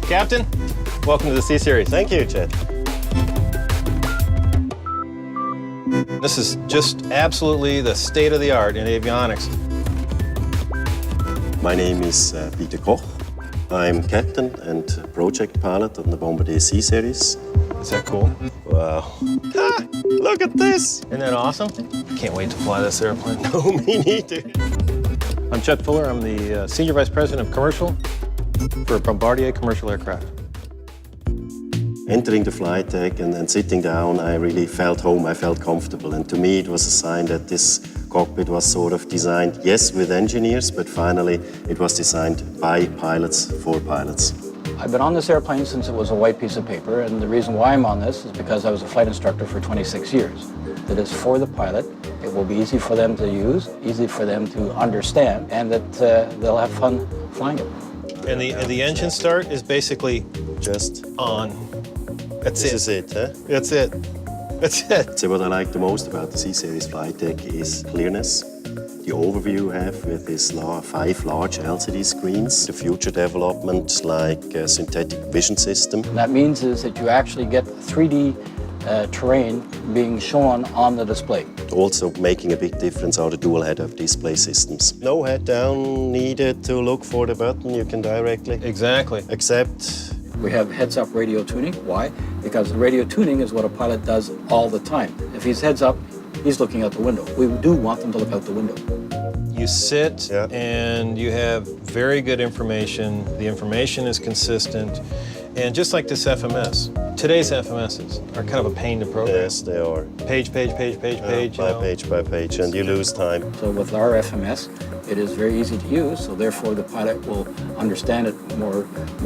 Captain, welcome to the C-Series. Thank you, Chet. This is just absolutely the state of the art in avionics. My name is Peter Koch. I'm captain and project pilot on the Bombardier CSeries. Is that cool? Wow. Ha! Look at this! Isn't that awesome? Can't wait to fly this airplane. No, me neither. I'm Chet Fuller. I'm the Senior Vice President of Commercial for Bombardier Commercial Aircraft. Entering the flight deck and sitting down, I really felt home, I felt comfortable. And to me, it was a sign that this cockpit was sort of designed, yes, with engineers, but finally it was designed by pilots for pilots. I've been on this airplane since it was a white piece of paper, and the reason why I'm on this is because I was a flight instructor for 26 years. That is for the pilot. It will be easy for them to use, easy for them to understand, and that they'll have fun flying it. And the engine start is basically Just on. That's this is it, huh? That's it. That's it. So what I like the most about the C-Series flight deck is clearness. The overview you have with these 5 large LCD screens, the future development like a synthetic vision system. And that means is that you actually get 3D terrain being shown on the display. Also making a big difference are the dual head-up display systems. No head down needed to look for the button, you can directly Exactly. accept. We have heads-up radio tuning. Why? Because radio tuning is what a pilot does all the time. If he's heads up, he's looking out the window. We do want them to look out the window. You sit and you have very good information. The information is consistent. And just like this FMS, today's FMSs are kind of a pain to program. Yes, they are. Page, page, page, page, page. By page by page, and you lose time. So with our FMS, it is very easy to use, so therefore the pilot will understand it more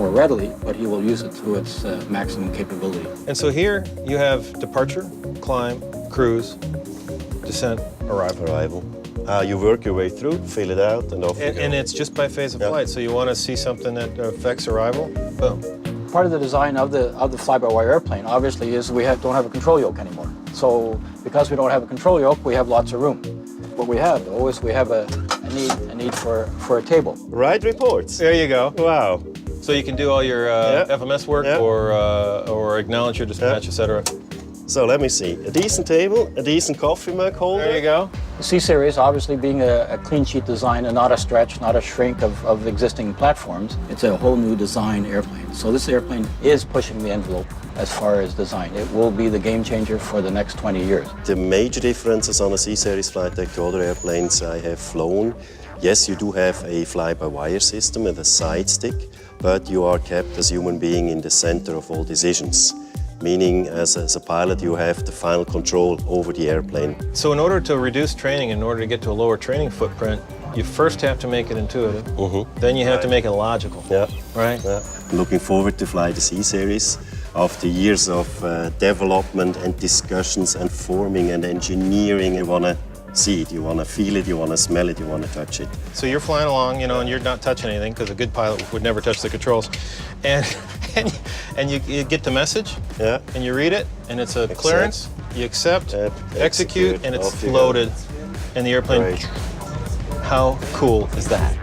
readily, but he will use it to its maximum capability. And so here you have departure, climb, cruise, descent, arrival. You work your way through, fill it out, and off you go. And it's just by phase of flight. So you want to see something that affects arrival, boom. Part of the design of the fly-by-wire airplane, obviously, is we don't have a control yoke anymore. So because we don't have a control yoke, we have lots of room. What we have, though, is we have a need for a table. Ride reports. There you go. Wow. So you can do all your FMS work or acknowledge your dispatch, etc. So let me see. A decent table, a decent coffee mug holder. There you go. The C-Series, obviously being a clean sheet design and not a stretch, not a shrink of existing platforms, it's a whole new design airplane. So this airplane is pushing the envelope as far as design. It will be the game changer for the next 20 years. The major differences on a C-Series flight deck to other airplanes I have flown, yes, you do have a fly-by-wire system and a side stick, but you are kept as a human being in the center of all decisions. Meaning, as a pilot, you have the final control over the airplane. So in order to reduce training, in order to get to a lower training footprint, you first have to make it intuitive. Then you have to make it logical. Yeah. Right? Yeah. Looking forward to fly the C-Series. After years of development and discussions and forming and engineering, you want to see it, you want to feel it, you want to smell it, you want to touch it. So you're flying along, and you're not touching anything because a good pilot would never touch the controls. And you get the message, and you read it, and it's a clearance, you accept, execute, and it's loaded, and the airplane, how cool is that?